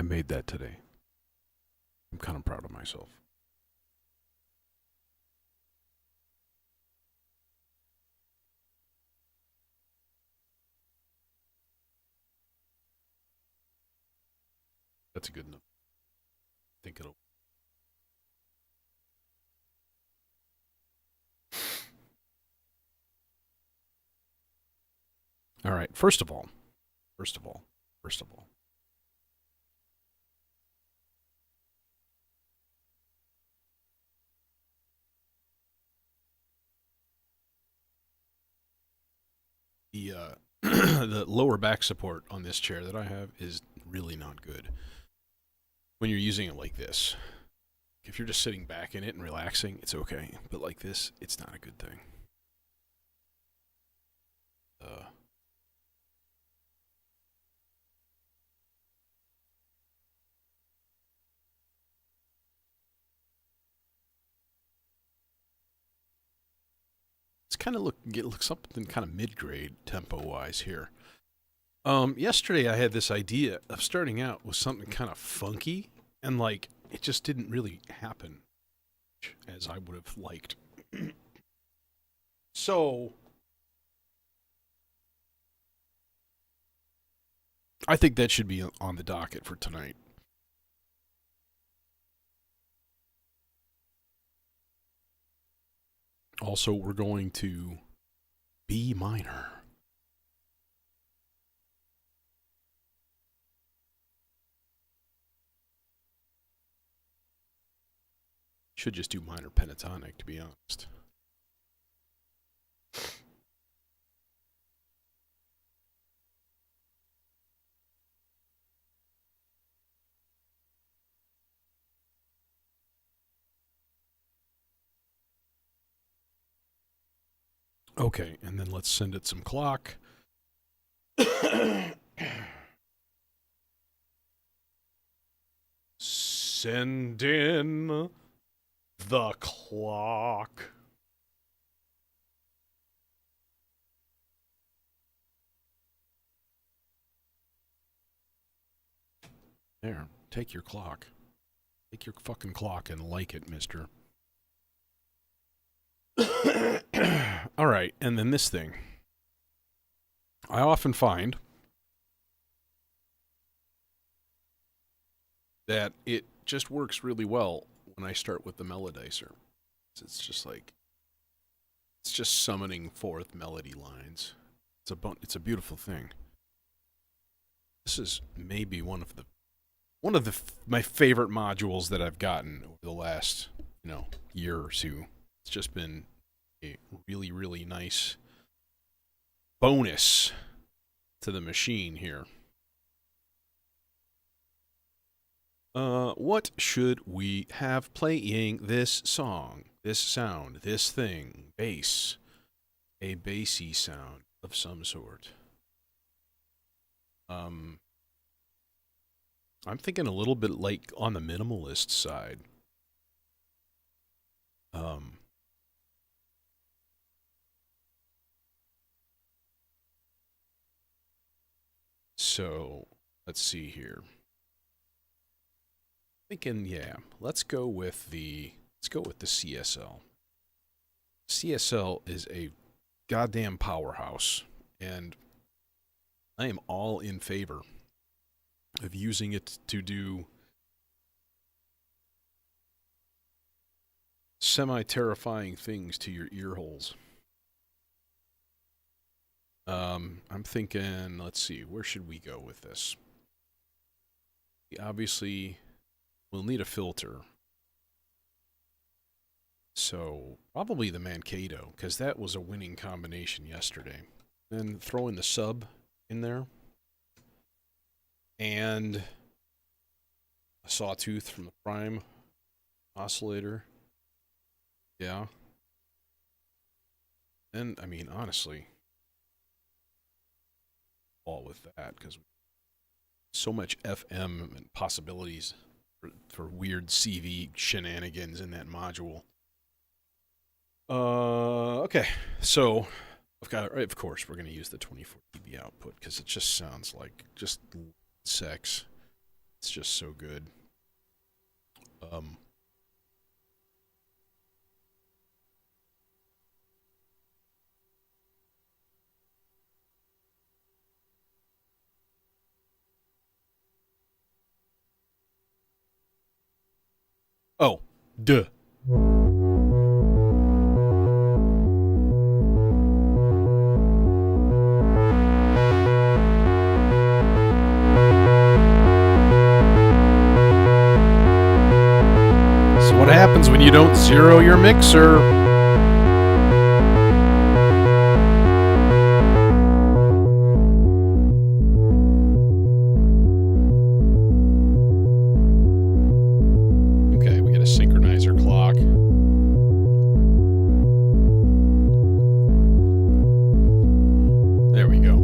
I made that today. I'm kind of proud of myself. That's a good enough. I think it'll. All right. First of all, first of all, first of all, the the lower back support on this chair that I have is really not good when you're using it like this. If you're just sitting back in it and relaxing, it's okay. But like this, it's not a good thing. Uh, it's kind of it looks something kind of mid grade tempo wise here. Yesterday I had this idea of starting out with something kind of funky, and like it just didn't really happen as I would have liked. So I think that should be on the docket for tonight. Also, we're going to B minor. Should just do minor pentatonic, to be honest. Okay, and then let's send it some clock. Send in the clock. There, take your clock. Take your fucking clock and like it, mister. All right, and then this thing. I often find that it just works really well when I start with the melodizer. It's just like it's just summoning forth melody lines. It's a beautiful thing. This is maybe my favorite modules that I've gotten over the last, year or two. It's just been a really, really nice bonus to the machine here. What should we have playing this song, this sound, this thing, bass, a bassy sound of some sort? I'm thinking a little bit like on the minimalist side. Um, so let's see here. Thinking, yeah, let's go with the CSL. CSL is a goddamn powerhouse, and I am all in favor of using it to do semi-terrifying things to your ear holes. I'm thinking, let's see, where should we go with this? We obviously will need a filter. So, probably the Mankato, because that was a winning combination yesterday. Then throw in the sub in there. And a sawtooth from the Prime oscillator. Yeah. And, I mean, honestly, all with that, because so much FM and possibilities for weird CV shenanigans in that module. Okay, so of course, we're going to use the 24 dB output because it just sounds like just sex. It's just so good. Um, oh, duh. So what happens when you don't zero your mixer? Okay, we get a synchronizer clock. There we go.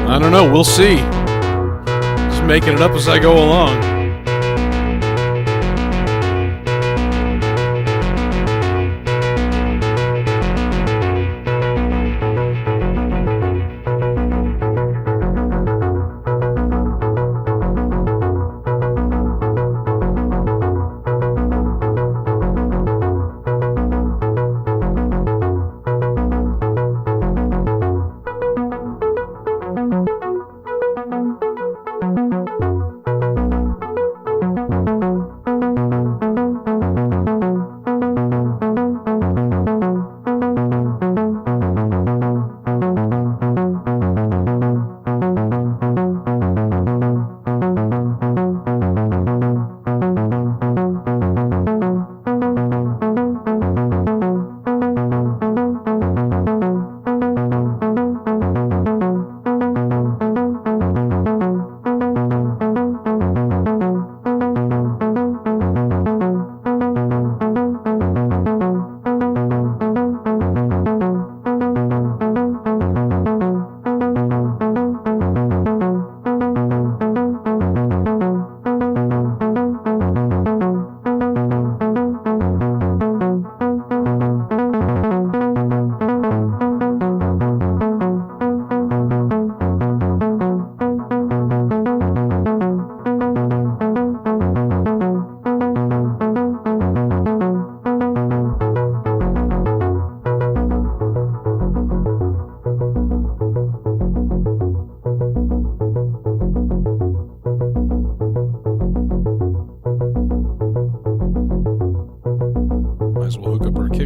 I don't know. We'll see. Just making it up as I go along.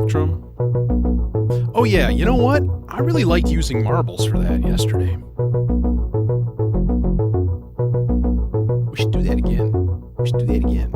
Spectrum. Oh yeah, you know what? I really liked using marbles for that yesterday. We should do that again. We should do that again.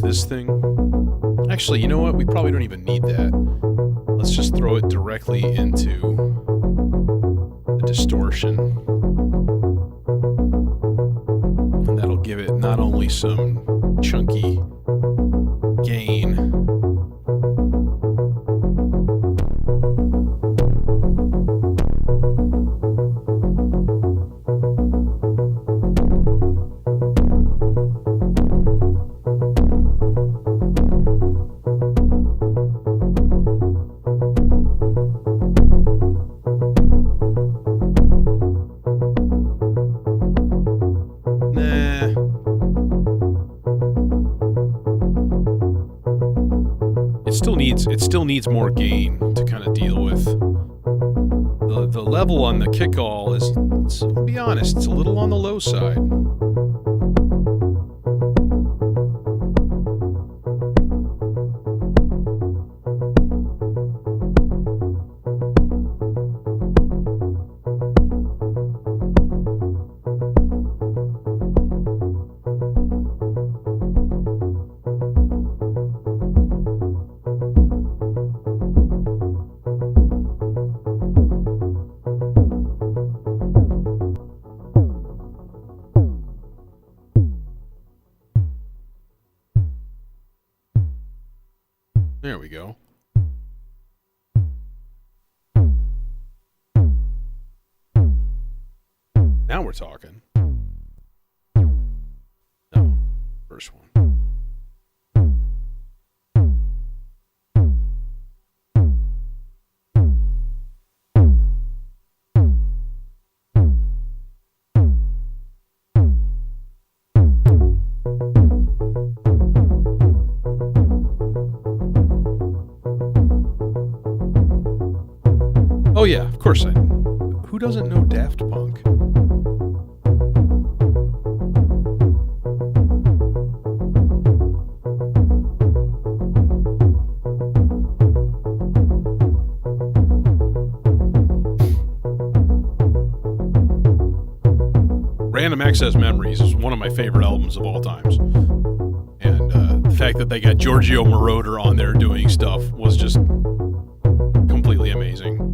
This thing. Actually, you know what? We probably don't even need that. Let's just throw it directly into the distortion. And that'll give it not only some chunky gain, it still needs more gain to kind of deal with. The level on the Kickall is, I'll be honest, it's a little on the low side. There we go. Now we're talking. No, first one. Oh yeah, of course I do. Who doesn't know Daft Punk? Random Access Memories is one of my favorite albums of all times. And the fact that they got Giorgio Moroder on there doing stuff was just completely amazing.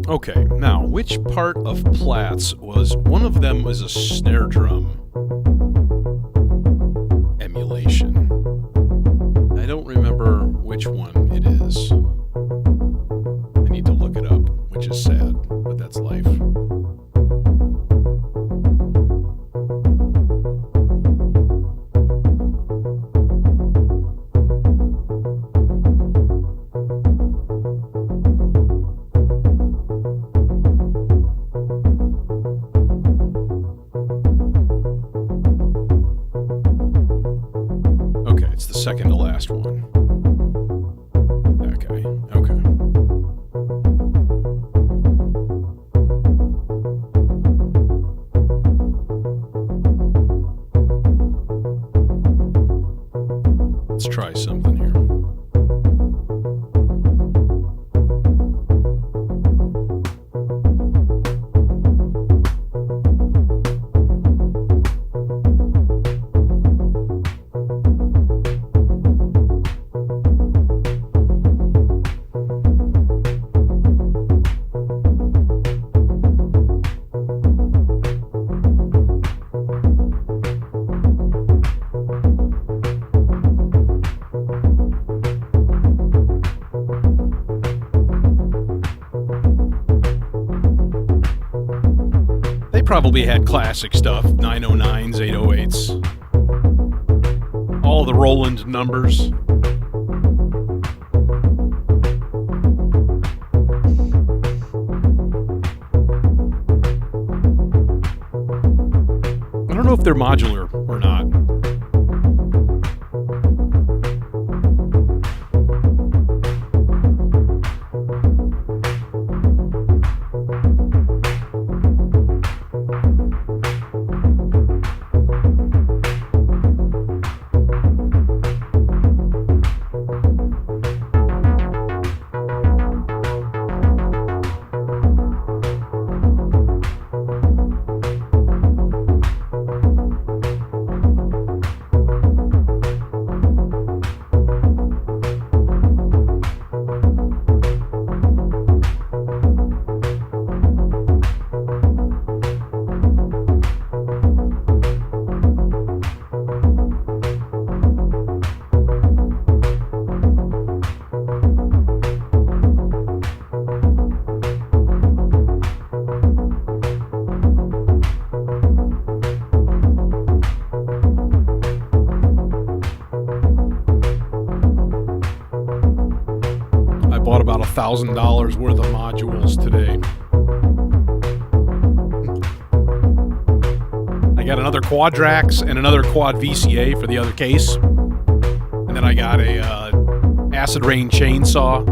Okay, now, which part of Plaits was, one of them was a snare drum emulation. I don't remember which one it is. I need to look it up, which is sad, but that's life. Second to last one. Okay. Let's try something here. probably had classic stuff, 909s, 808s, all the Roland numbers. I don't know if they're modular or not. Bought about $1,000 worth of modules today. I got another Quadrax and another Quad VCA for the other case. And then I got a Acid Rain chainsaw,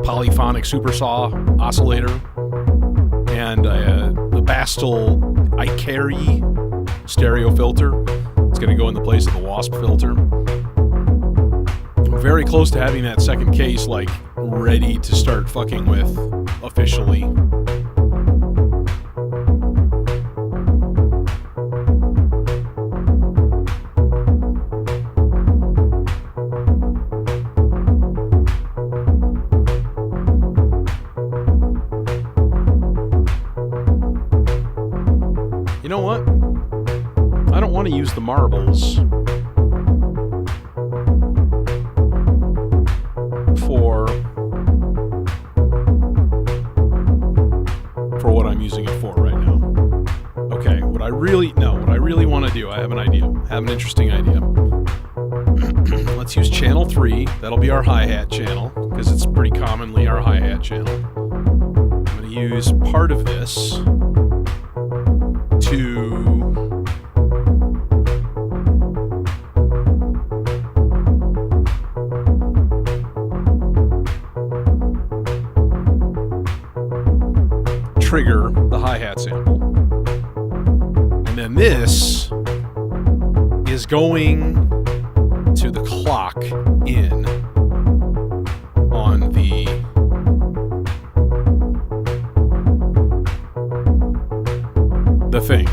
polyphonic super saw oscillator, and the Bastel iCarry stereo filter. It's going to go in the place of the Wasp filter. I'm very close to having that second case, like, ready to start fucking with officially. You know what? I don't want to use the marbles for what I'm using it for right now. Okay, what I really want to do, I have an idea. I have an interesting idea. Let's use channel 3. That'll be our hi-hat channel, because it's pretty commonly our hi-hat channel. I'm going to use part of this to trigger the hi-hat sample. And then this is going to the clock in on the thing.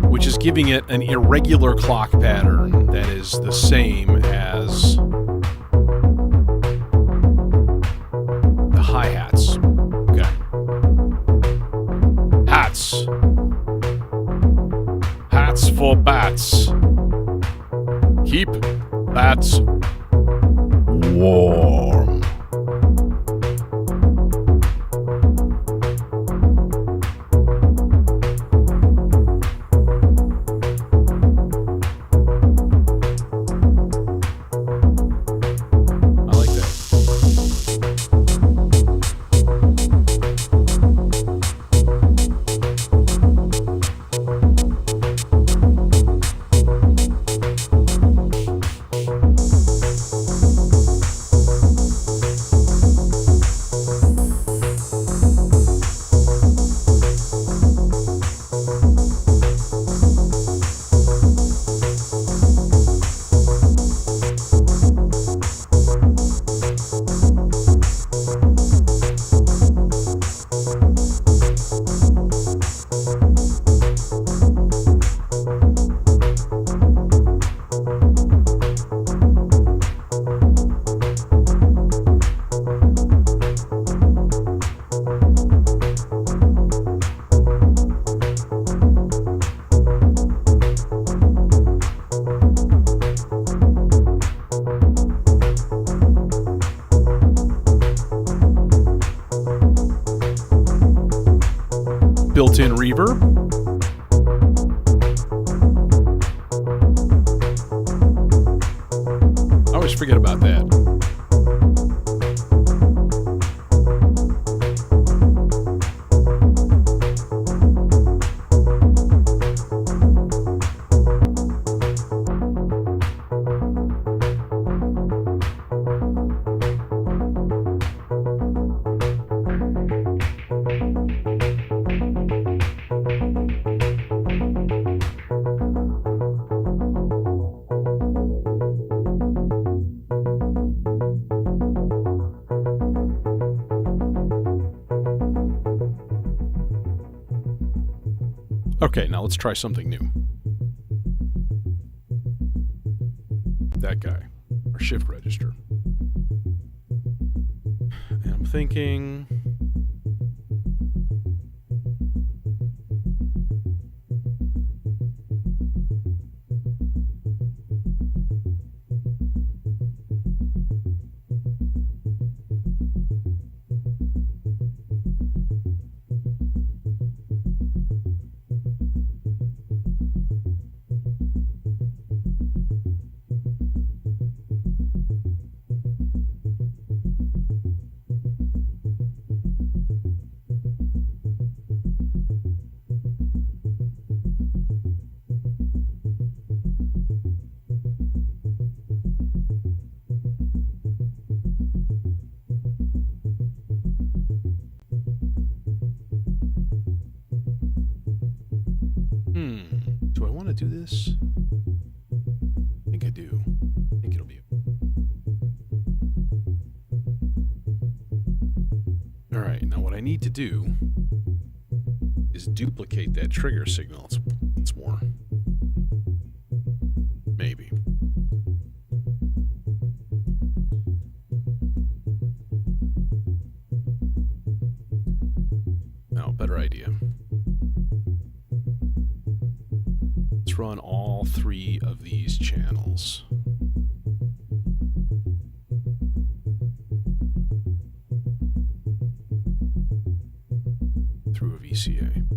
Which is giving it an irregular clock pattern that is the same as hi-hats. Okay. Hats. Hats for bats. Keep bats warm. forget about that. Okay, now let's try something new. That guy, our shift register. And I'm thinking... do I want to do this? I think I do. I think it'll be... Alright, now what I need to do is duplicate that trigger signal. It's more. Maybe. No, better idea. Let's run all 3 of these channels. Through a VCA.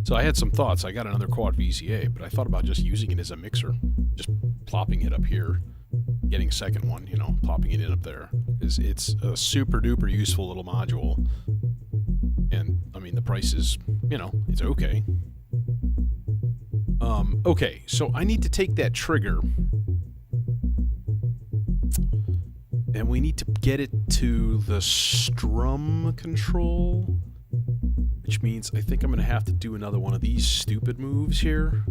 So I had some thoughts. I got another quad VCA, but I thought about just using it as a mixer. Just plopping it up here, getting a second one, you know, popping it in up there. It's a super duper useful little module. And, I mean, the price is, you know, it's okay. Okay, so I need to take that trigger and we need to get it to the strum control, which means I think I'm going to have to do another one of these stupid moves here.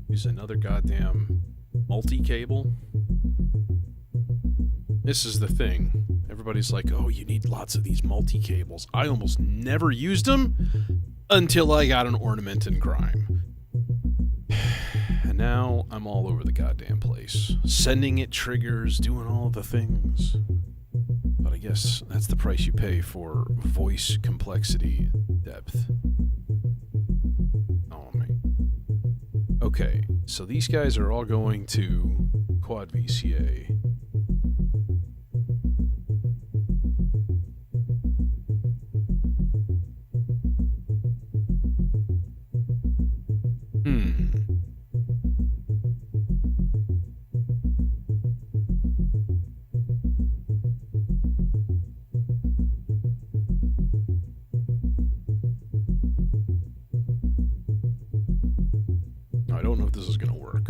Use another goddamn multi-cable. This is the thing. Everybody's like, oh, you need lots of these multi-cables. I almost never used them until I got an ornament in Grime. And now I'm all over the goddamn place. Sending it triggers, doing all the things. But I guess that's the price you pay for voice complexity and depth. Oh, man. Okay, so these guys are all going to quad VCA. I don't know if this is going to work.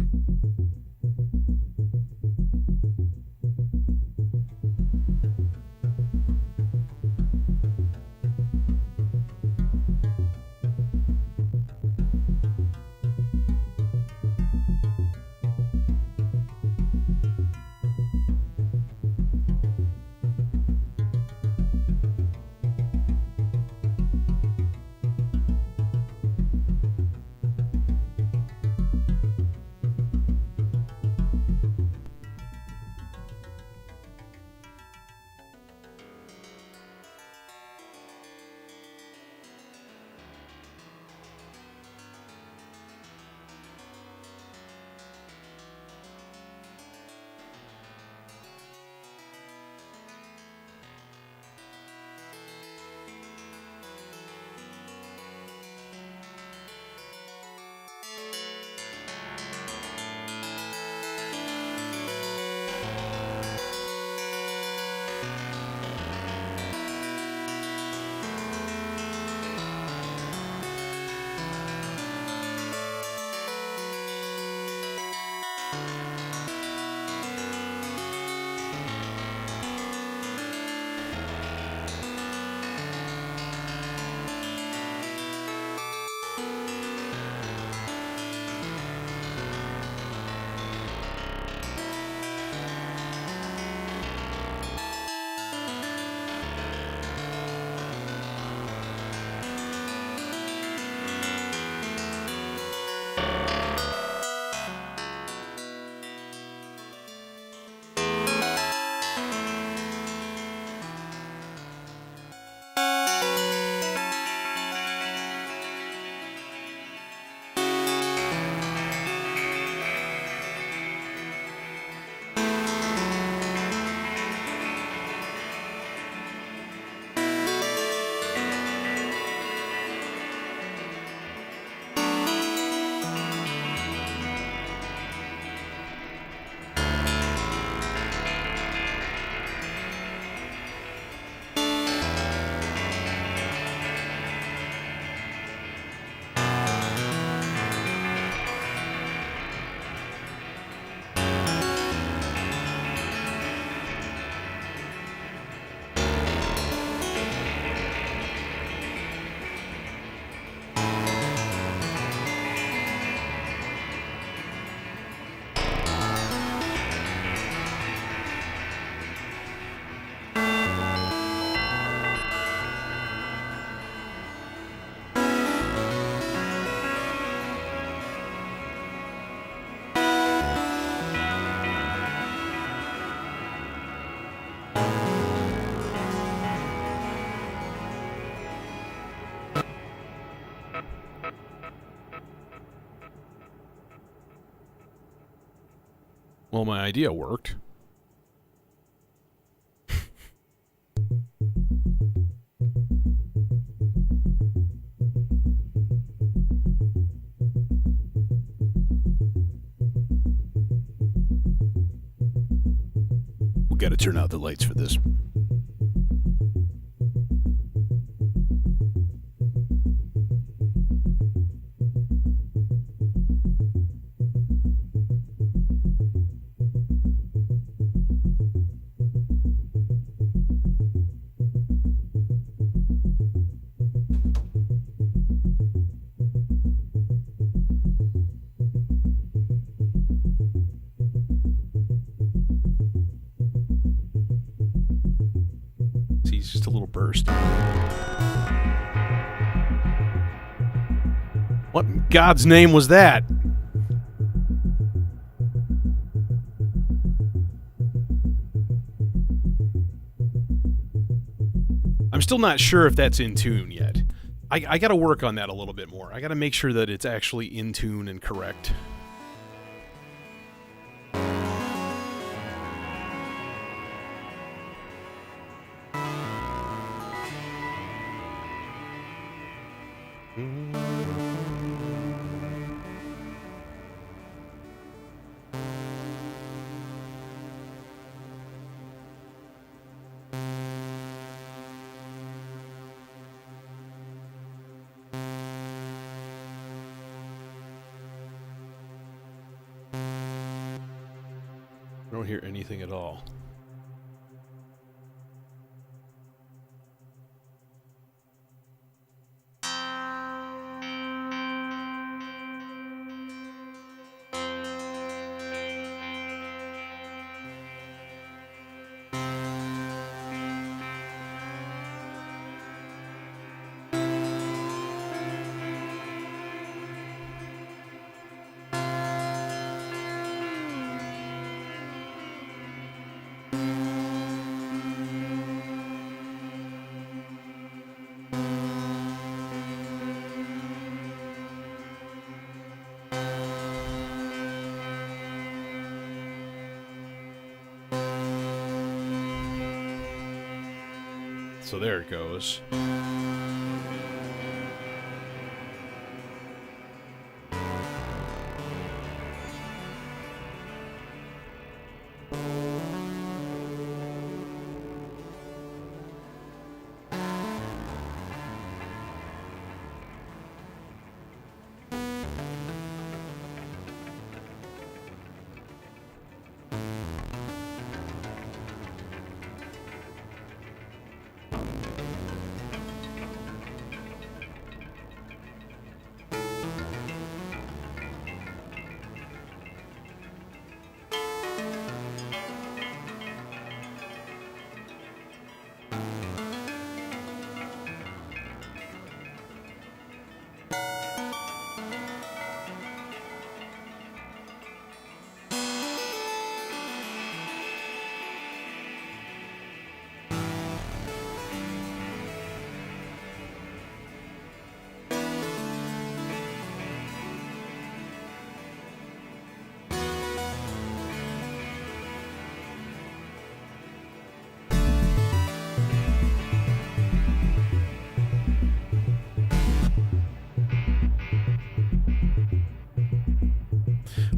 Well, my idea worked. We gotta turn out the lights for this. See, it's just a little burst. What in God's name was that? I'm still not sure if that's in tune yet. I gotta work on that a little bit more. I gotta make sure that it's actually in tune and correct. I don't hear anything at all. So there it goes.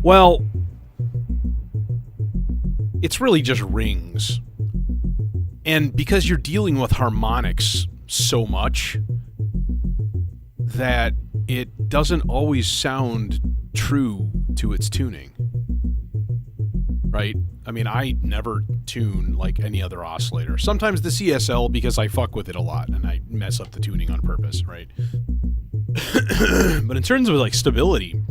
Well, it's really just rings. And because you're dealing with harmonics so much that it doesn't always sound true to its tuning. Right? I mean, I never tune like any other oscillator. Sometimes the CSL because I fuck with it a lot and I mess up the tuning on purpose, right? But in terms of like stability,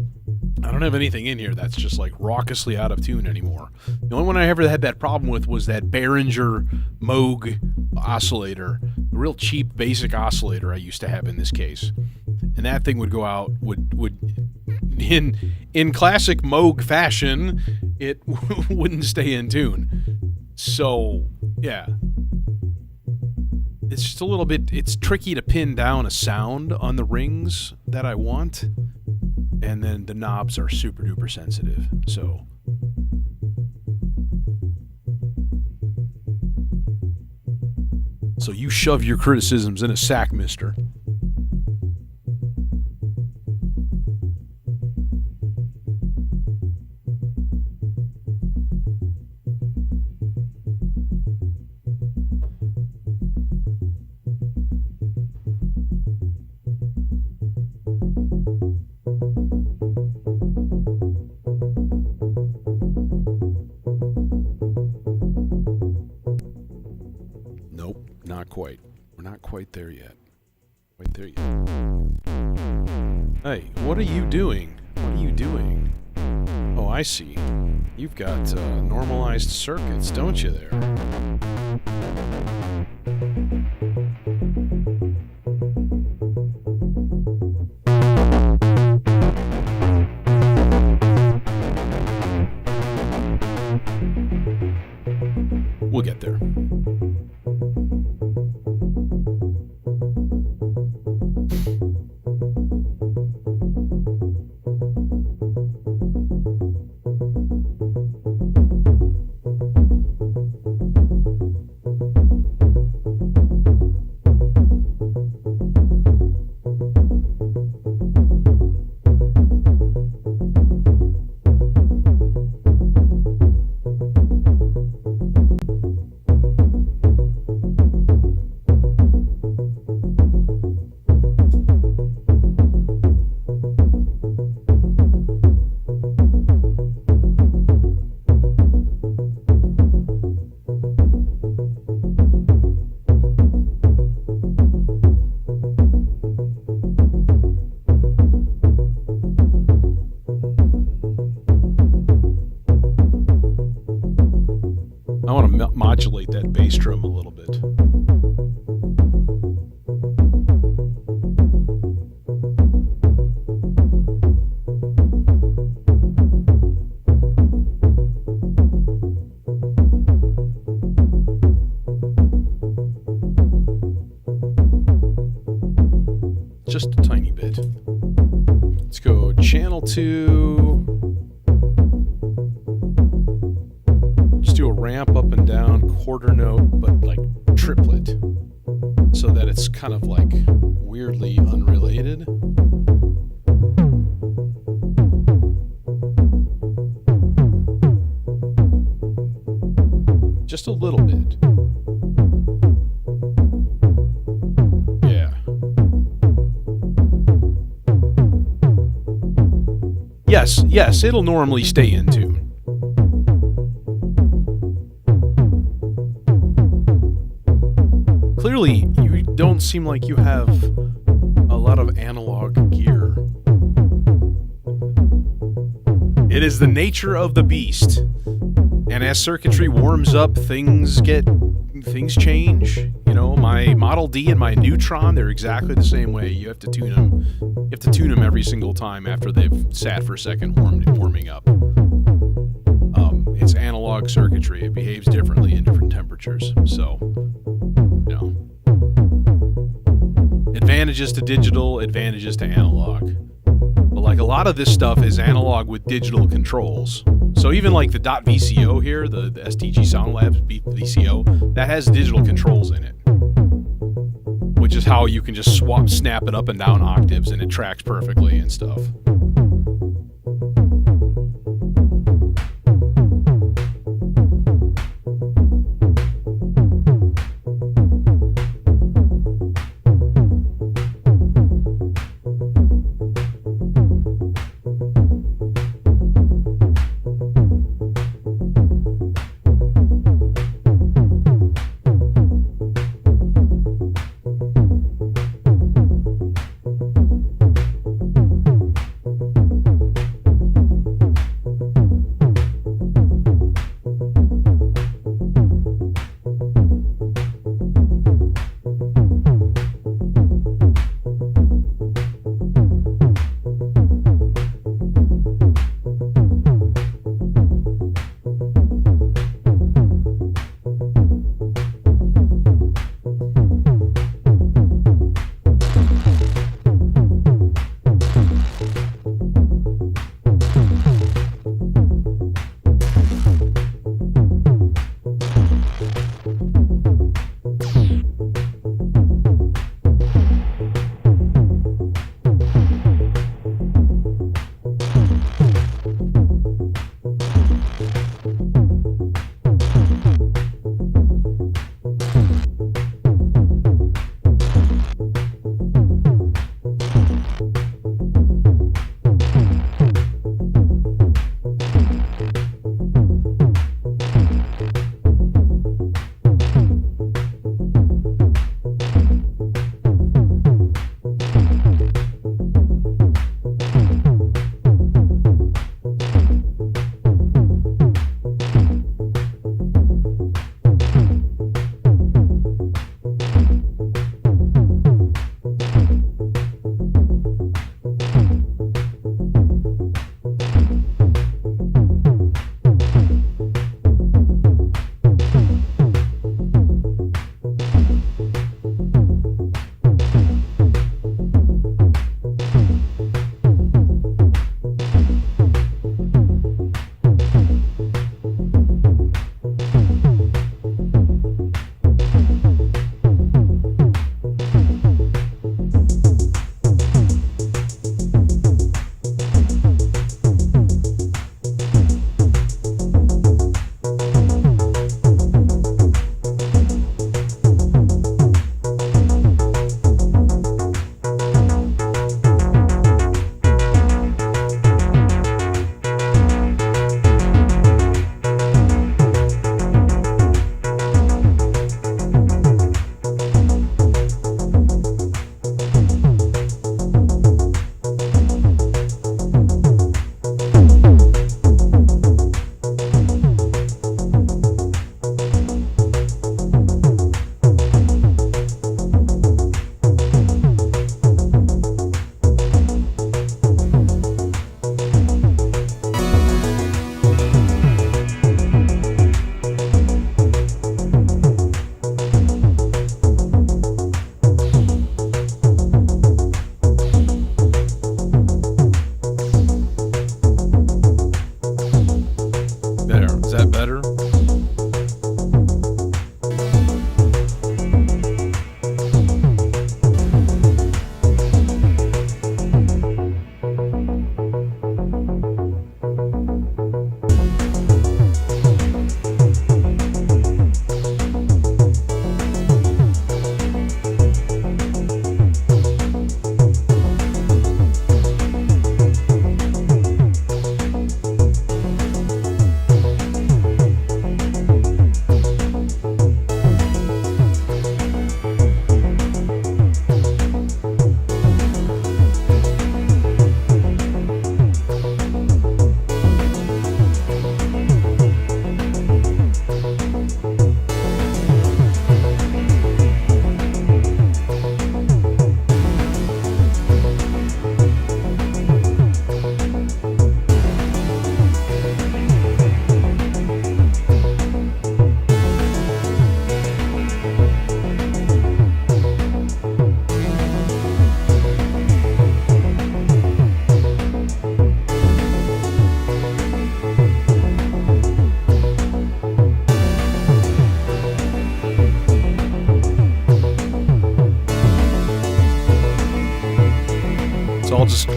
I don't have anything in here that's just like raucously out of tune anymore. The only one I ever had that problem with was that Behringer Moog oscillator, a real cheap basic oscillator I used to have in this case. And that thing would go out, would in classic Moog fashion, it wouldn't stay in tune. So, yeah. It's just a little bit, it's tricky to pin down a sound on the rings that I want. And then the knobs are super duper sensitive. So So you shove your criticisms in a sack, mister. Nope, not quite. We're not quite there yet. Quite there yet. Hey, what are you doing? What are you doing? Oh, I see. You've got normalized circuits, don't you there? We'll get there. I want to modulate that bass drum a little bit. Just a tiny bit. Let's go channel 2. Do a ramp up and down quarter note, but like triplet, so that it's kind of like weirdly unrelated. Just a little bit. Yeah. Yes, it'll normally stay in tune. Clearly, you don't seem like you have a lot of analog gear. It is the nature of the beast. And as circuitry warms up, things change. You know, my Model D and my Neutron, they're exactly the same way. You have to tune them. You have to tune them every single time after they've sat for a second warming up. It's analog circuitry. It behaves differently in different temperatures. So, you know, advantages to digital, advantages to analog. But like a lot of this stuff is analog with digital controls. So even like the .vco here, the STG Sound Labs VCO, that has digital controls in it. Which is how you can just snap it up and down octaves and it tracks perfectly and stuff.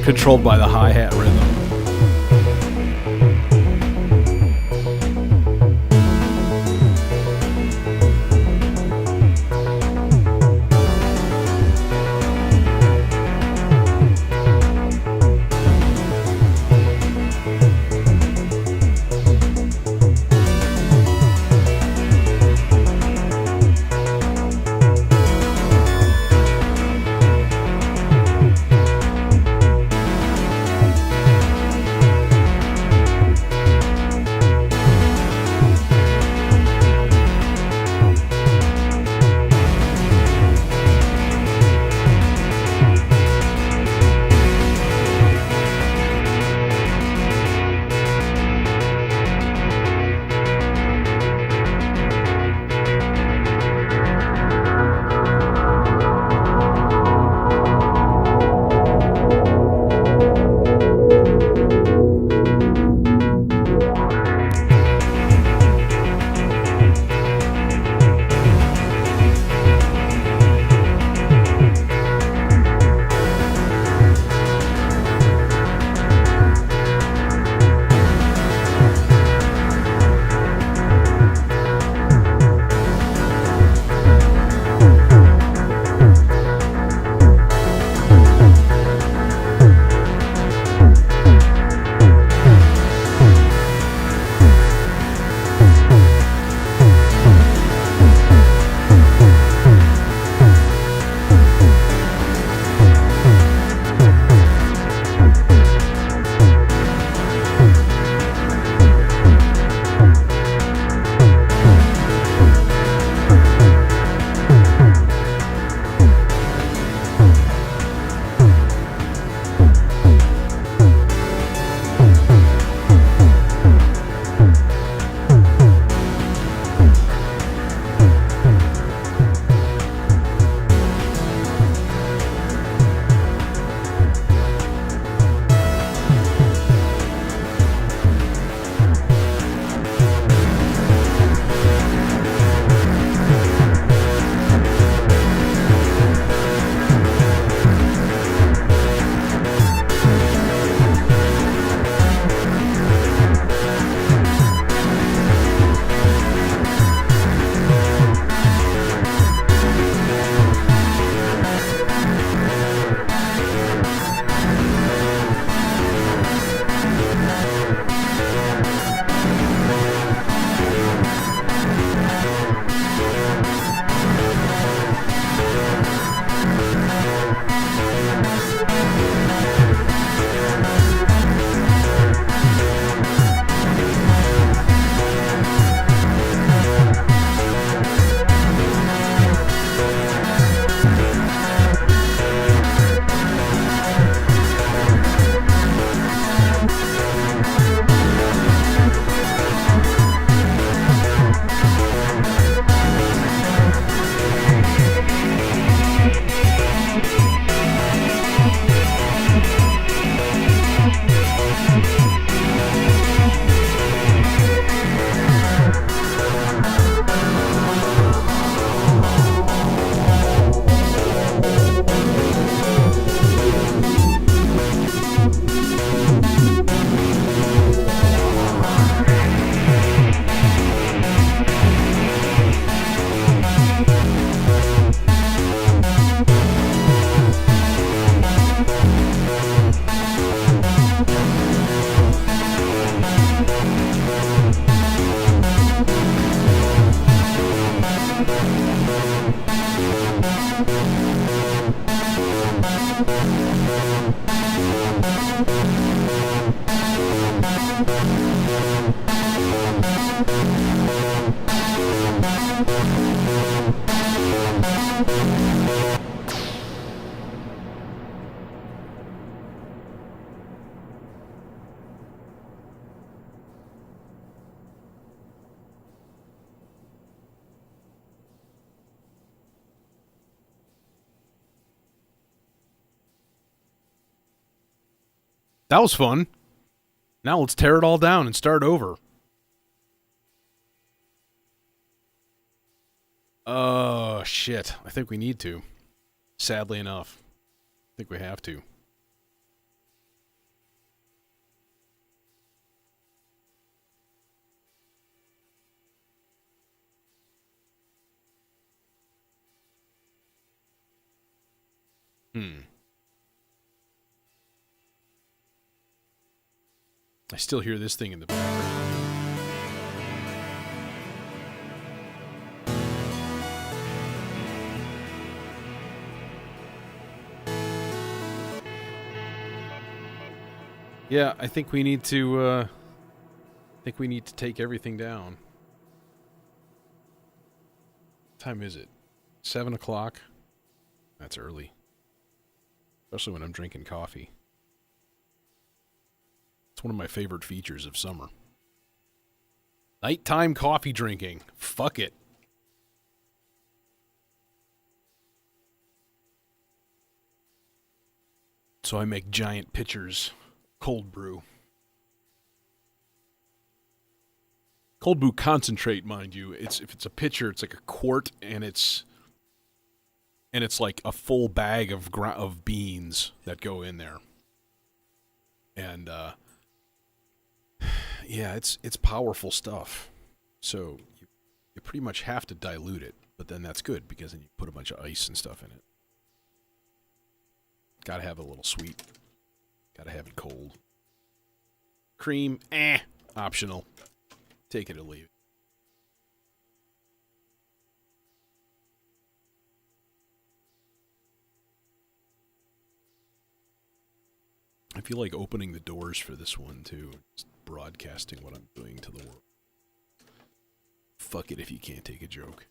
controlled by the hi-hat rhythm. That was fun. Now let's tear it all down and start over. Shit. I think we need to. Sadly enough. I think we have to. Hmm. I still hear this thing in the background. Yeah, I think we need to take everything down. What time is it? 7 o'clock? That's early. Especially when I'm drinking coffee. It's one of my favorite features of summer. Nighttime coffee drinking. Fuck it. So I make giant pitchers. Cold brew. Cold brew concentrate, mind you. If it's a pitcher, it's like a quart, and it's like a full bag of beans that go in there. And yeah, it's powerful stuff. So you pretty much have to dilute it, but then that's good because then you put a bunch of ice and stuff in it. Gotta have it a little sweet. Gotta have it cold. Cream, optional. Take it or leave it. I feel like opening the doors for this one too. Just broadcasting what I'm doing to the world. Fuck it if you can't take a joke.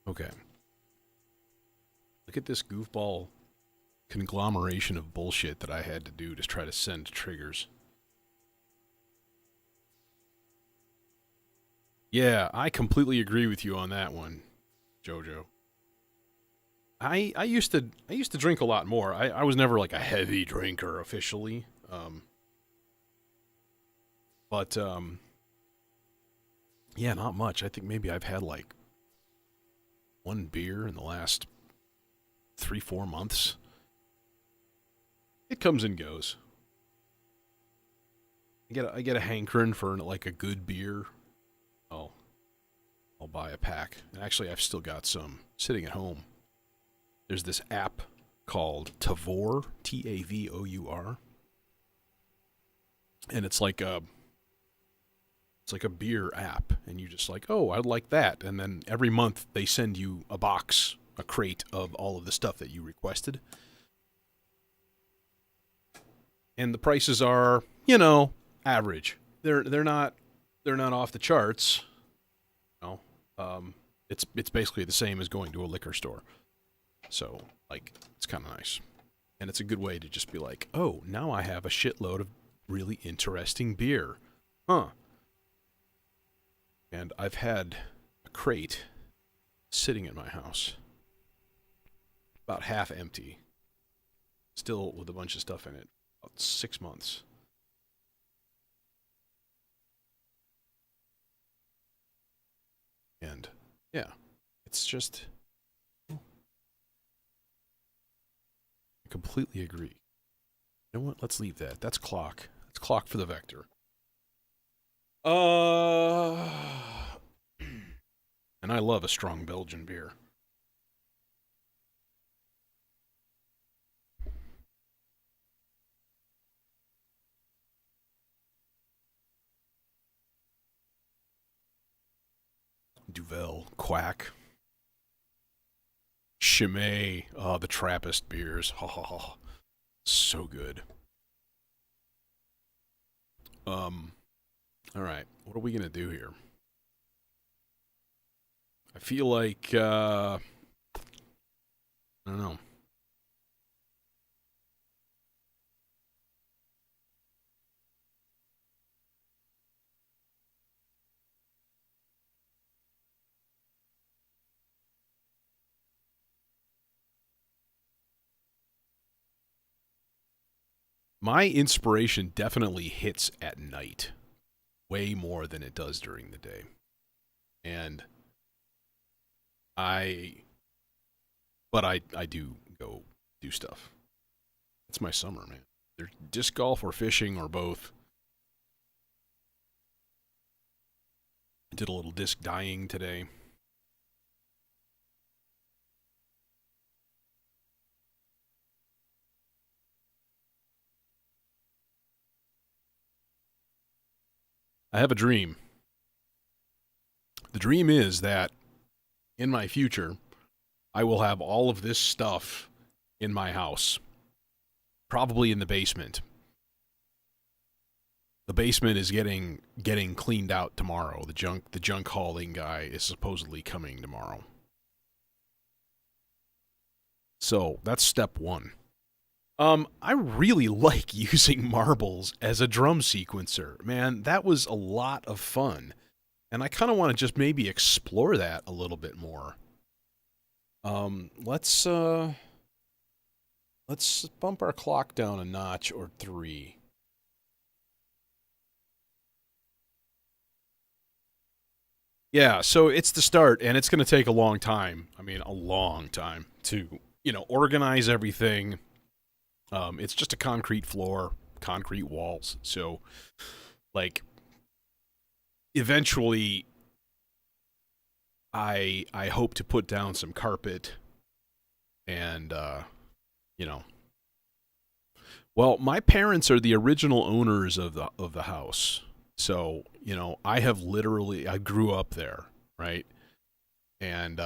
Okay. Look at this goofball conglomeration of bullshit that I had to do to try to send triggers. Yeah, I completely agree with you on that one, Jojo. I used to drink a lot more. I was never like a heavy drinker officially. But yeah, not much. I think maybe I've had like one beer in the last 3-4 months. It comes and goes. I get a hankering for like a good beer. I'll buy a pack. And actually, I've still got some sitting at home. There's this app called Tavour, Tavour, and it's like a beer app, and you just like, oh, I'd like that, and then every month they send you a box, a crate of all of the stuff that you requested, and the prices are, average. They're not off the charts. It's basically the same as going to a liquor store. So, like, it's kind of nice. And it's a good way to just be like, oh, now I have a shitload of really interesting beer. Huh. And I've had a crate sitting in my house, about half empty, still with a bunch of stuff in it, about 6 months. And, yeah, it's just... I completely agree. You know what? Let's leave that. That's clock. That's clock for the vector. And I love a strong Belgian beer. Duvel, Quack, Chimay, the Trappist beers. Oh, so good. All right, what are we gonna do here? I feel like I don't know. My inspiration definitely hits at night, way more than it does during the day, and I, but I do go do stuff. It's my summer, man. There's disc golf or fishing or both. I did a little disc dyeing today. I have a dream. The dream is that in my future, I will have all of this stuff in my house, probably in the basement. The basement is getting cleaned out tomorrow. The junk hauling guy is supposedly coming tomorrow. So that's step one. I really like using marbles as a drum sequencer. Man, that was a lot of fun. And I kind of want to just maybe explore that a little bit more. Let's bump our clock down a notch or 3. Yeah, so it's the start, and it's going to take a long time. I mean, a long time to, organize everything. It's just a concrete floor, concrete walls. So, like, eventually, I hope to put down some carpet, and well, my parents are the original owners of the house. So, I grew up there, right? And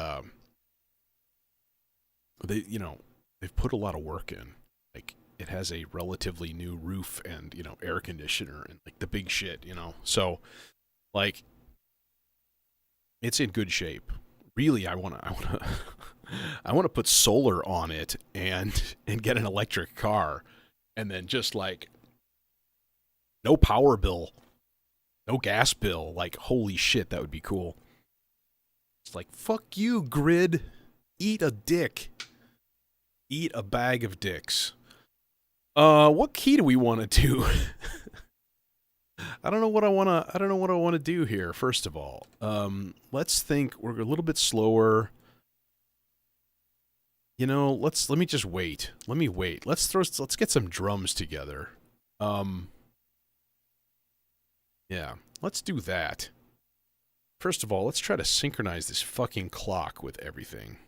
they've put a lot of work in. Like, it has a relatively new roof and, air conditioner and like the big shit, So, like, it's in good shape. Really, I want to I want to put solar on it and get an electric car and then just like no power bill, no gas bill. Like, holy shit, that would be cool. It's like, fuck you, grid. Eat a dick. Eat a bag of dicks. What key do we want to do? I don't know what I want to do here. First of all, let's think. We're a little bit slower. Let me just wait. Let me wait. Let's get some drums together. Yeah, let's do that. First of all, let's try to synchronize this fucking clock with everything.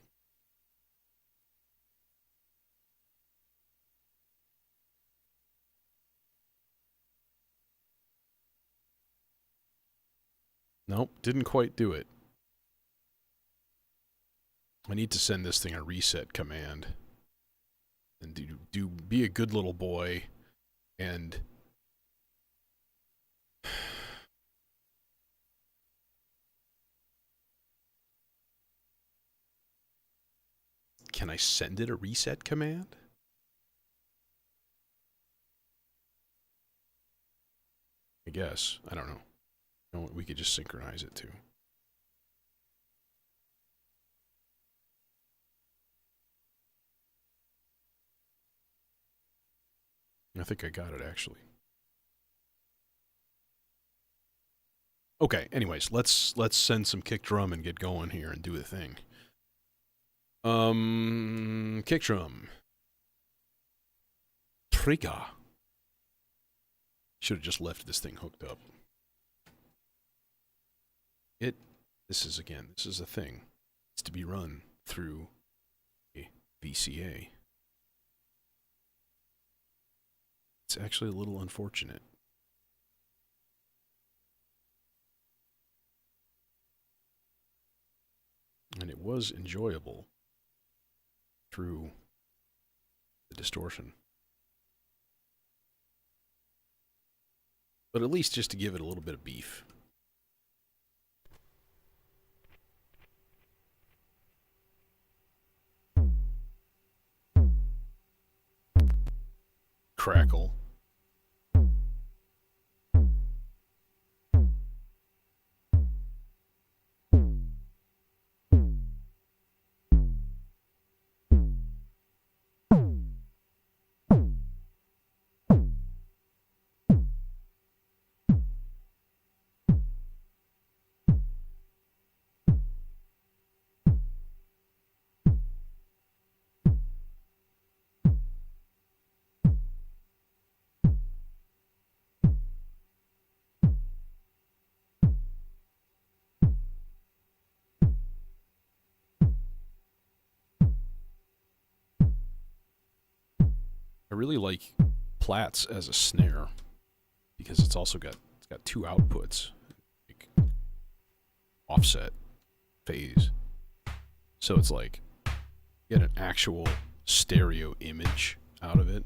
Nope, didn't quite do it. I need to send this thing a reset command. And be a good little boy and can I send it a reset command? I guess. I don't know. We could just synchronize it too. I think I got it actually. Okay, anyways, let's send some kick drum and get going here and do the thing. Kick drum. Trigger. Should have just left this thing hooked up. This is a thing. It's to be run through a VCA. It's actually a little unfortunate. And it was enjoyable through the distortion. But at least just to give it a little bit of beef. Crackle. I really like Plaits as a snare because it's got two outputs, like offset, phase. So it's like get an actual stereo image out of it.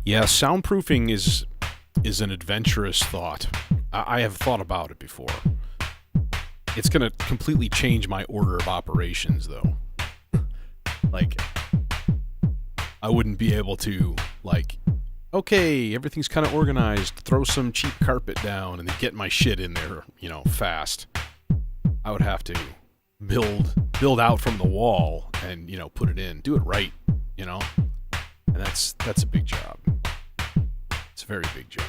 Yeah, soundproofing is an adventurous thought. I have thought about it before. It's going to completely change my order of operations, though. Like, I wouldn't be able to, like, okay, everything's kind of organized, throw some cheap carpet down and then get my shit in there, fast. I would have to build out from the wall and, put it in. Do it right, And that's a big job. It's a very big job.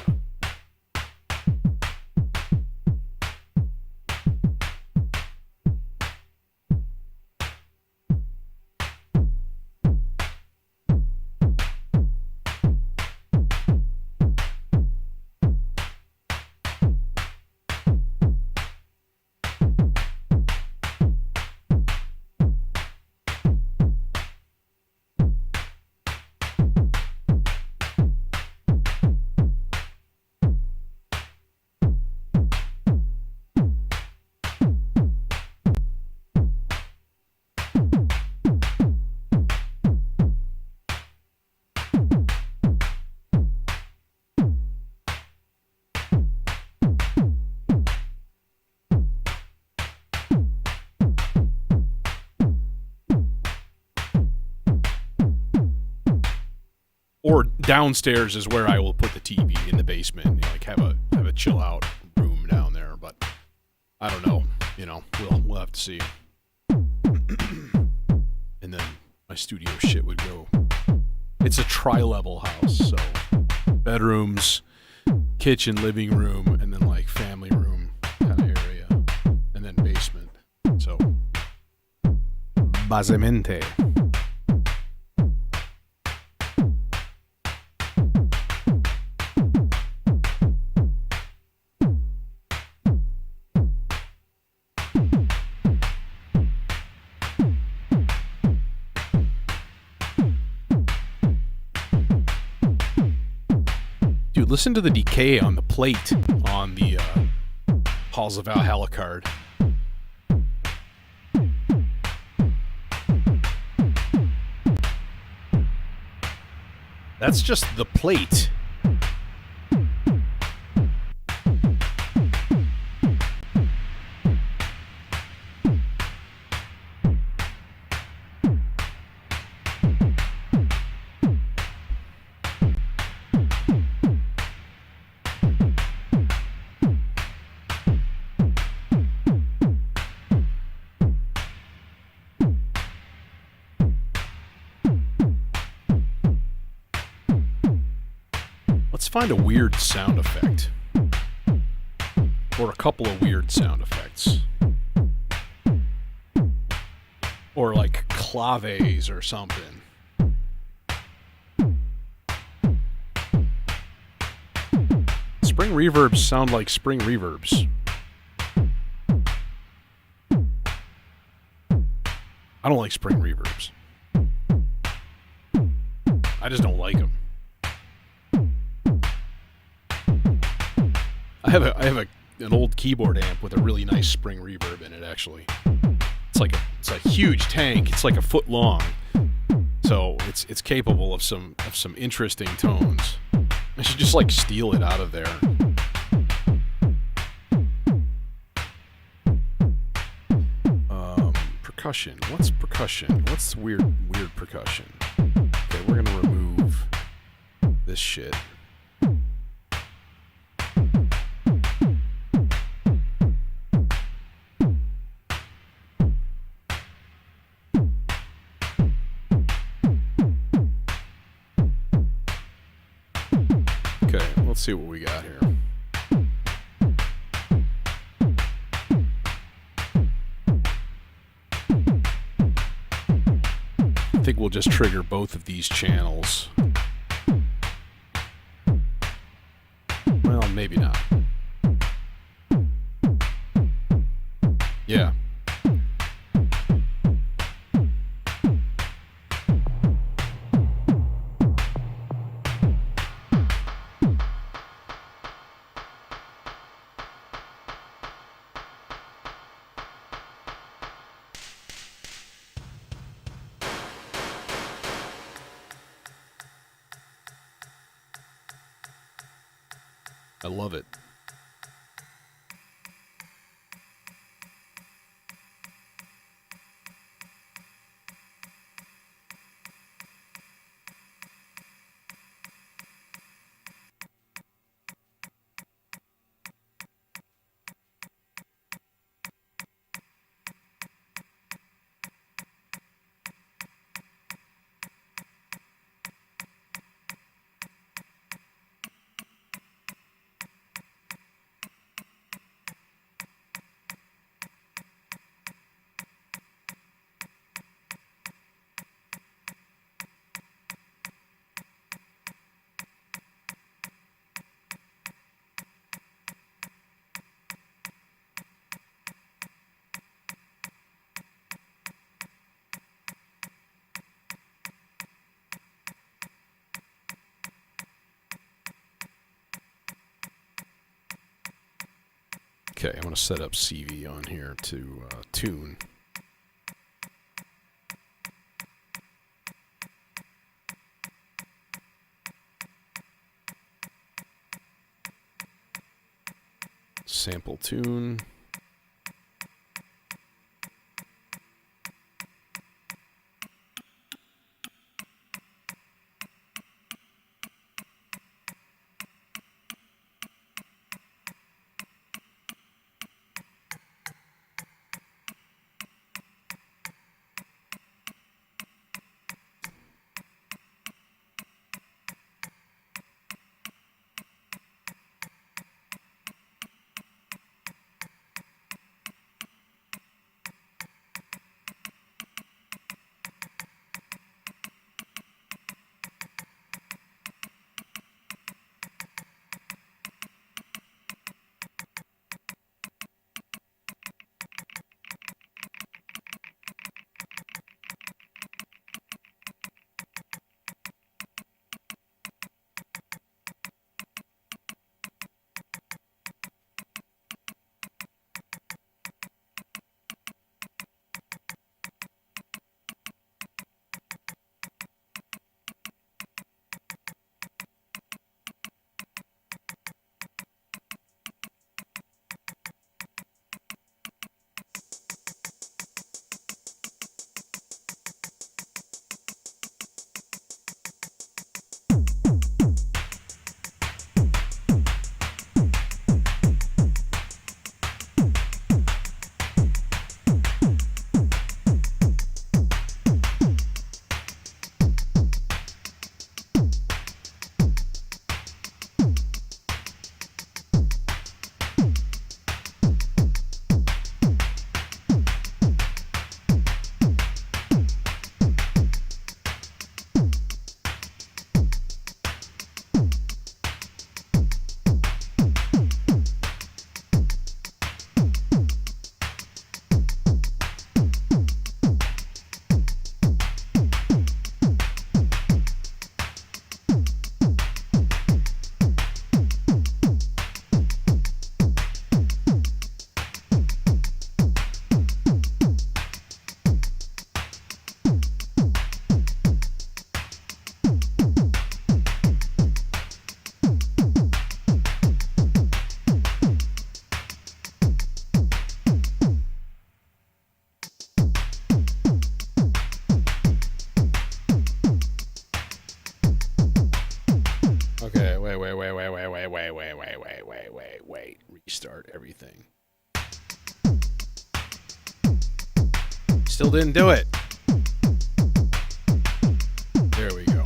Or downstairs is where I will put the TV in the basement, like have a chill out room down there. But I don't know, we'll have to see. And then my studio shit would go. It's a tri-level house, so bedrooms, kitchen, living room, and then like family room kind of area, and then basement. So basemente. Listen to the decay on the plate on the Halls of Valhalla card. That's just the plate. Find a weird sound effect, or a couple of weird sound effects, or like claves or something. Spring reverbs sound like spring reverbs. I don't like spring reverbs. I just don't like them. I have an old keyboard amp with a really nice spring reverb in it, actually. it's a huge tank. It's like a foot long, so it's capable of some interesting tones. I should just like steal it out of there. Percussion. What's percussion? What's weird percussion? Okay, we're gonna remove this shit. Okay, let's see what we got here. I think we'll just trigger both of these channels. Well, maybe not. Yeah. I love it. Okay, I'm going to set up CV on here to tune. Sample tune. right, restart everything. Still didn't do it. There we go.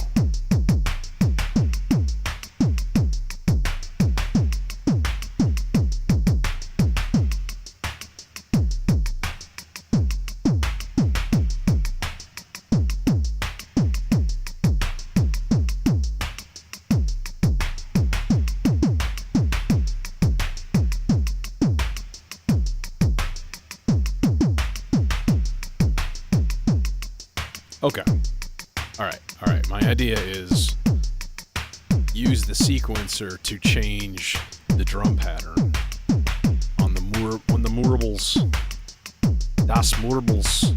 Okay. All right. My idea is use the sequencer to change the drum pattern on the mourables. Das Mourables.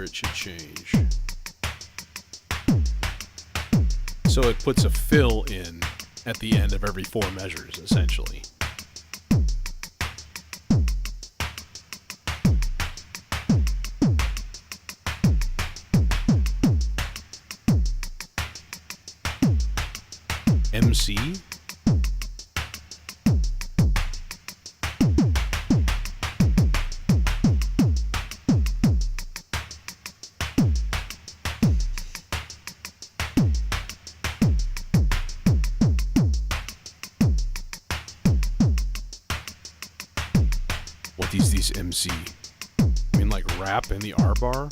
It should change. So it puts a fill in at the end of every 4 measures, essentially. MC? What is this MC? I mean, like rap in the R bar?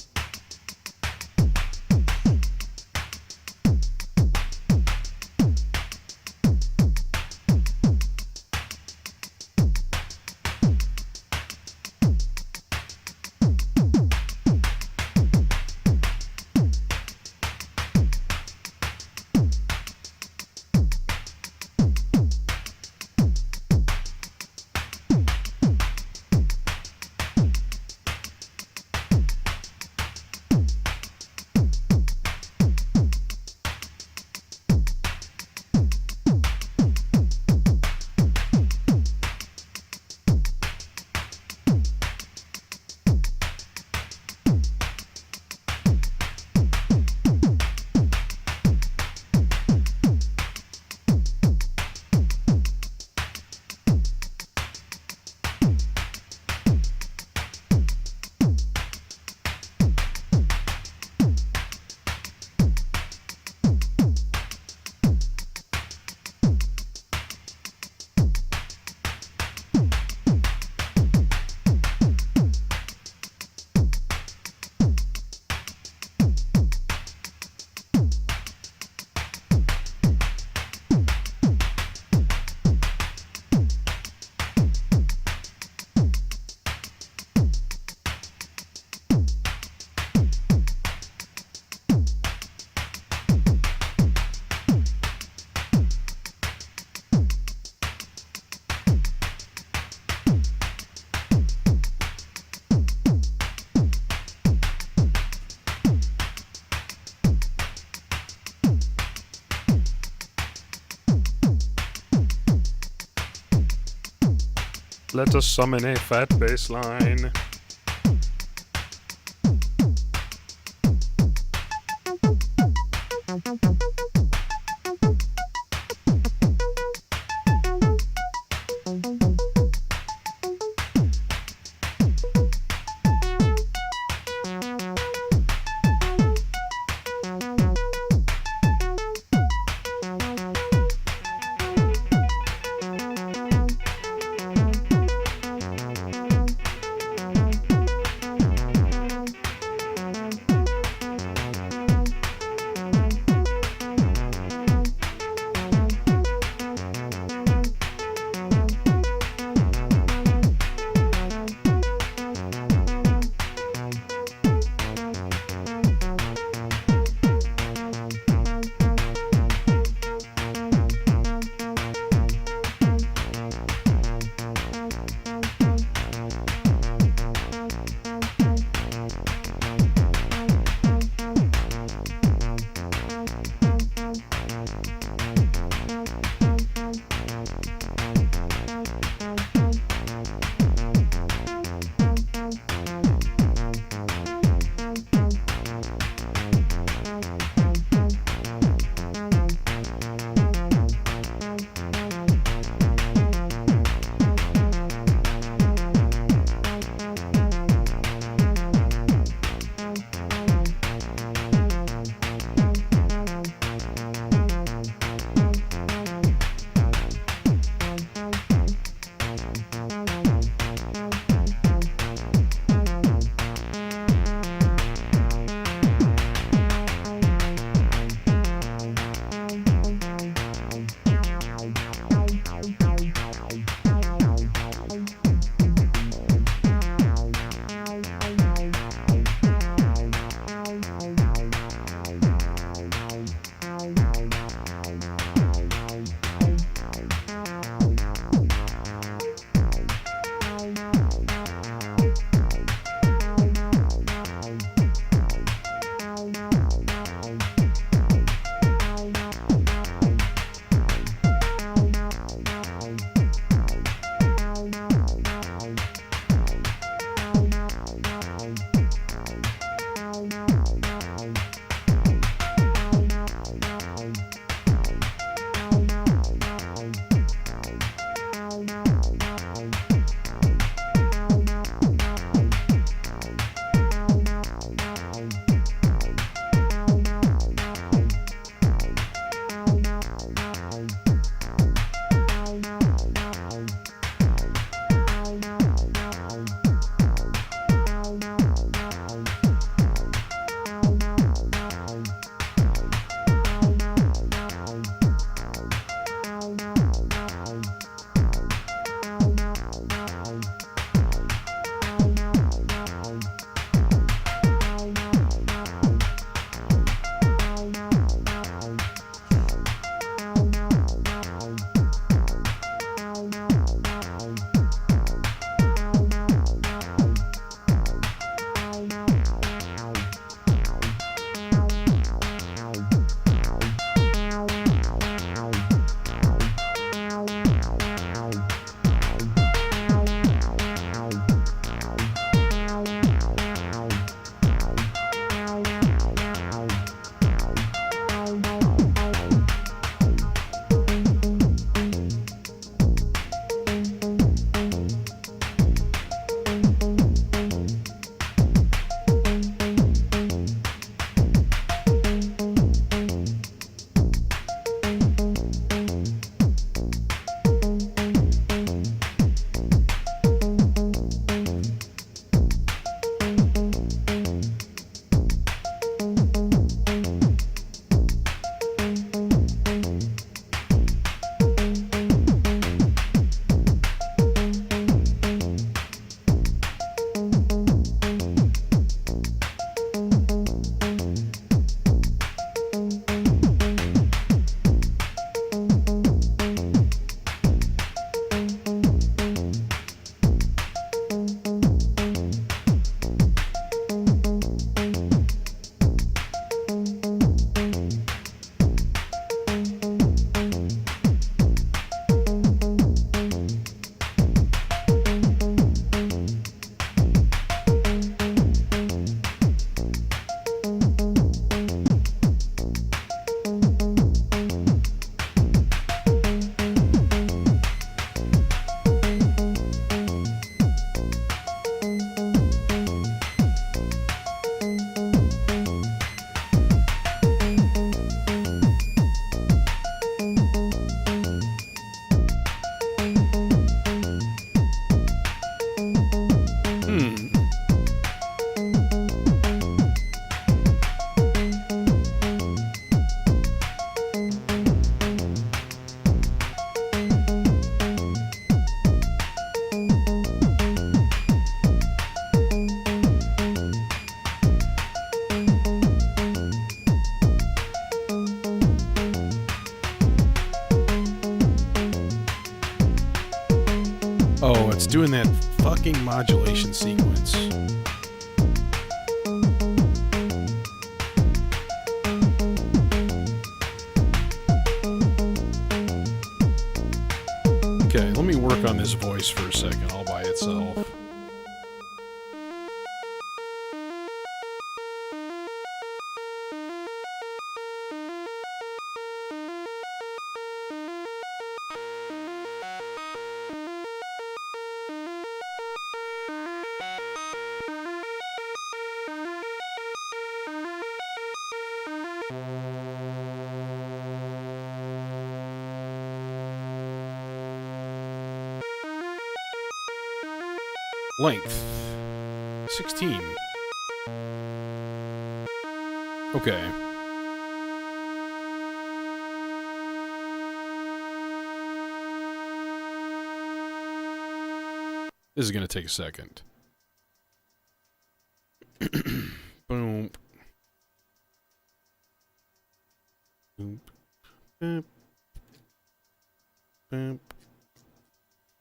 Let us summon a fat bass line. Oh, it's doing that fucking modulation sequence. Okay, let me work on this voice for a second, all by itself. Length 16. Okay. This is going to take a second. Boom. Boom. Boop. Boop.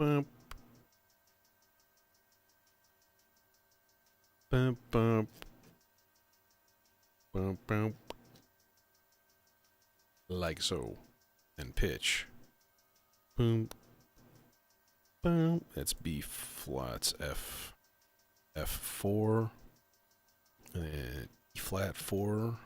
Boop. Boop. Boop. Boop. Boop. Like so. And pitch. Boom. Boom. That's B flats F. F4. And E flat 4.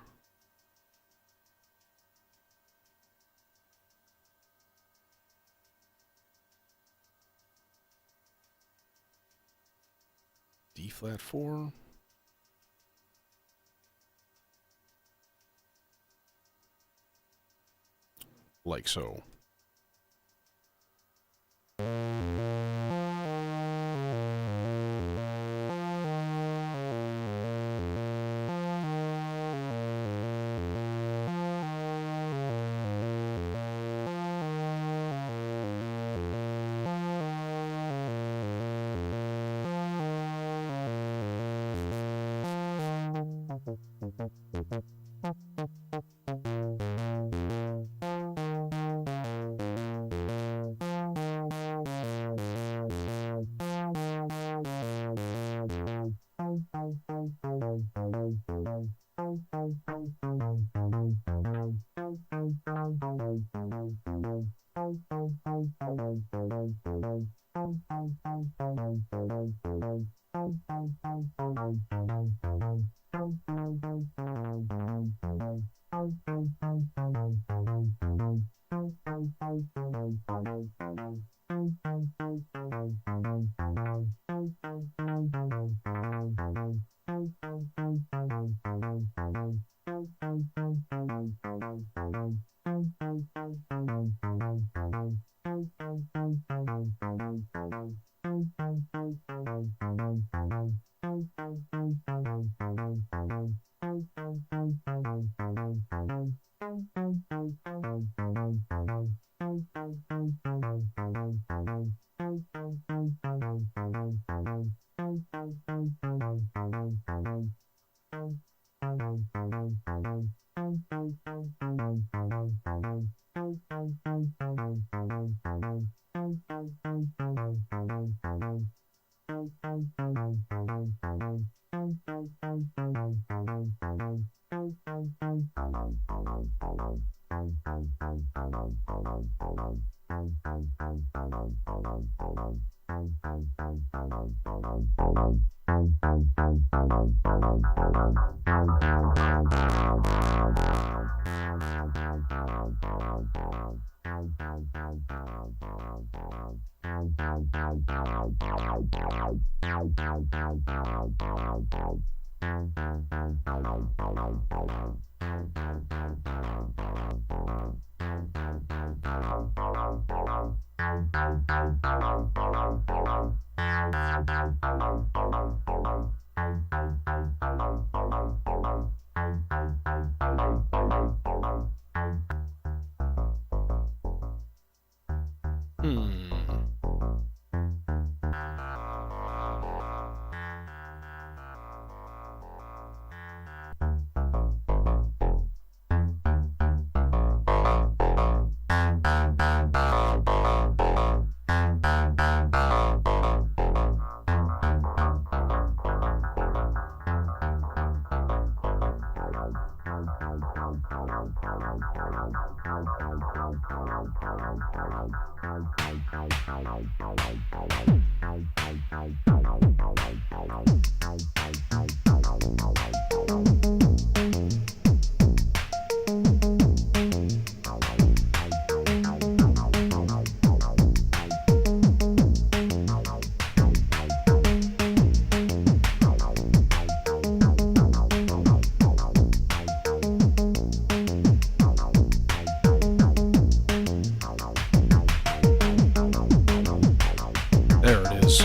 D flat 4. Like so. There it is.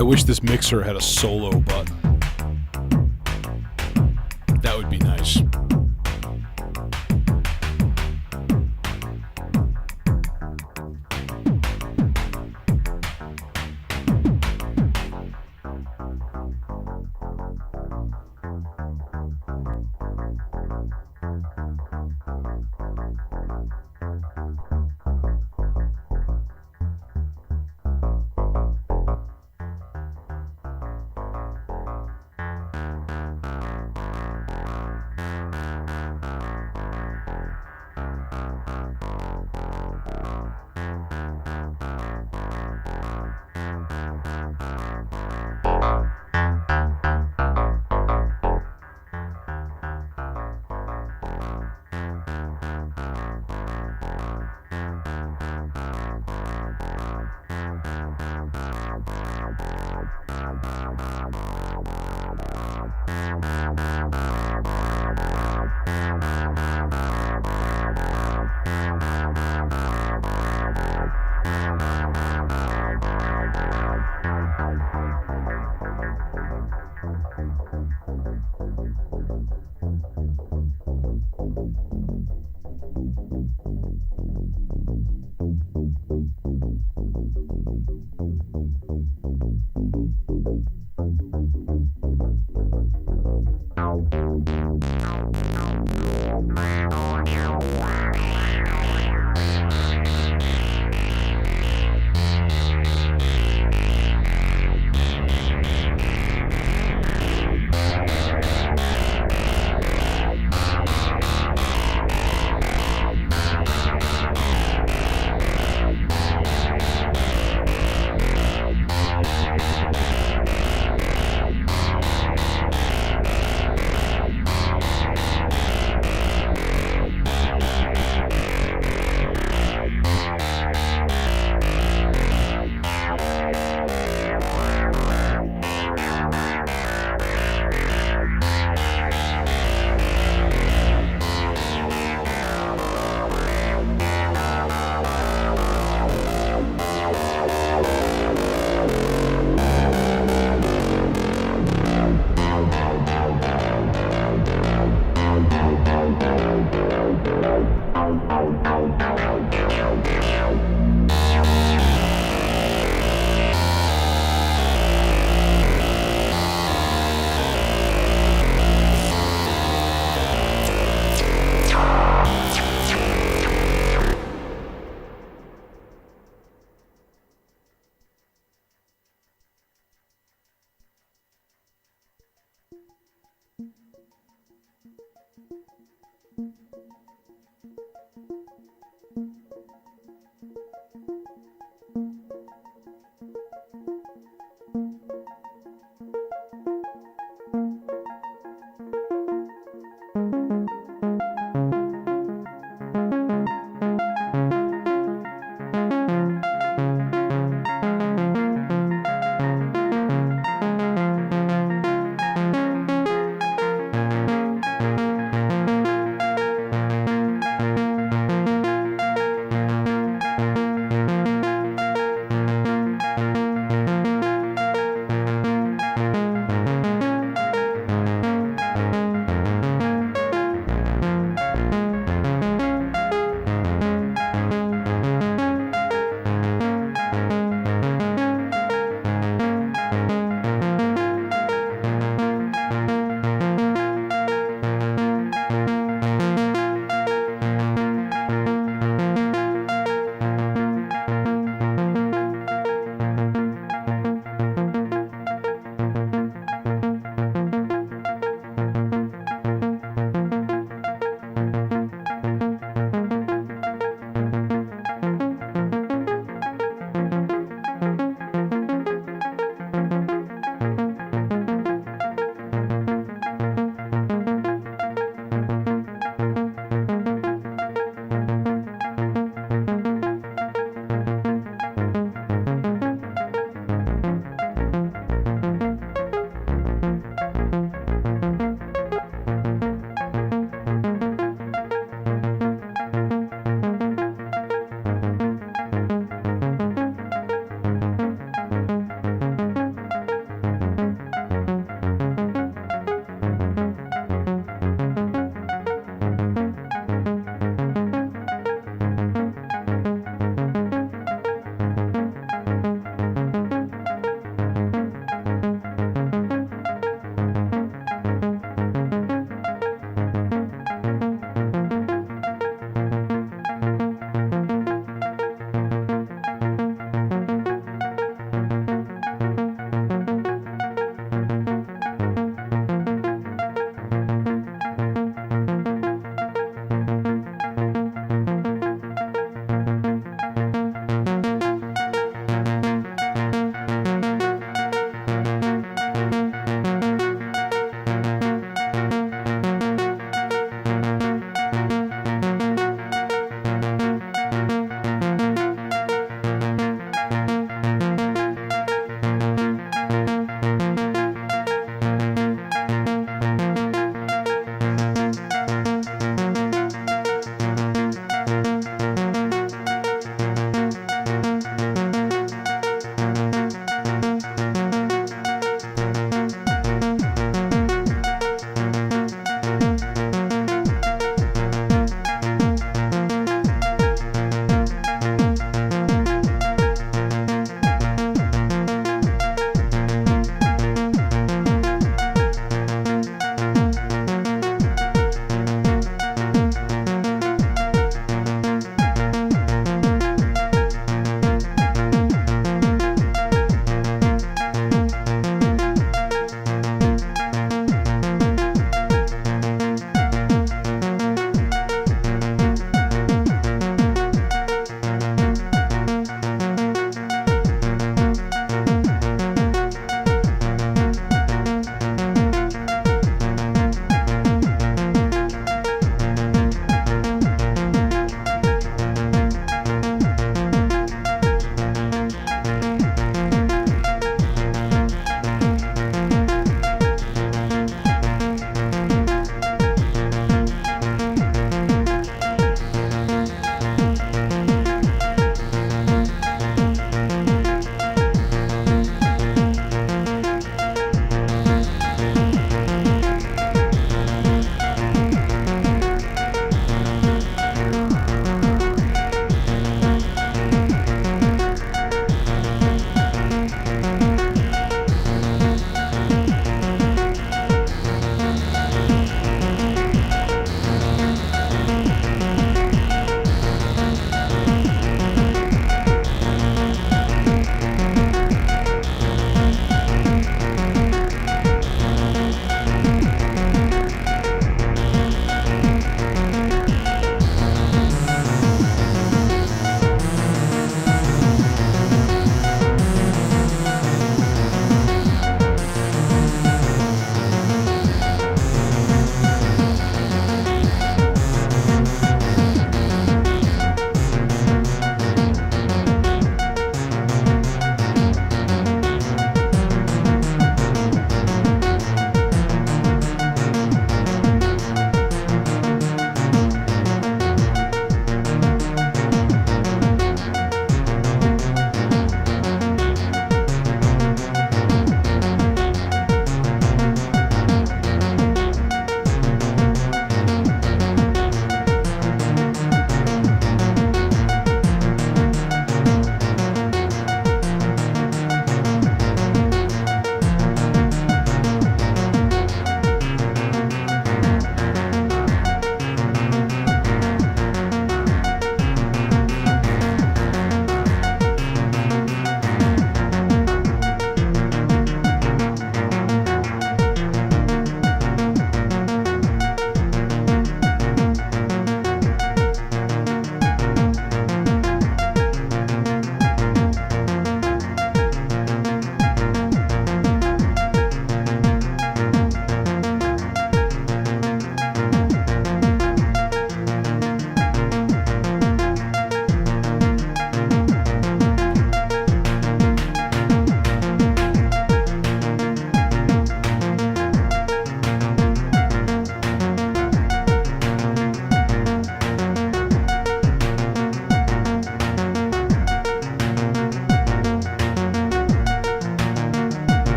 I wish this mixer had a solo button. That would be nice.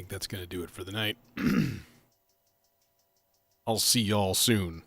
think that's going to do it for the night. I'll see y'all soon.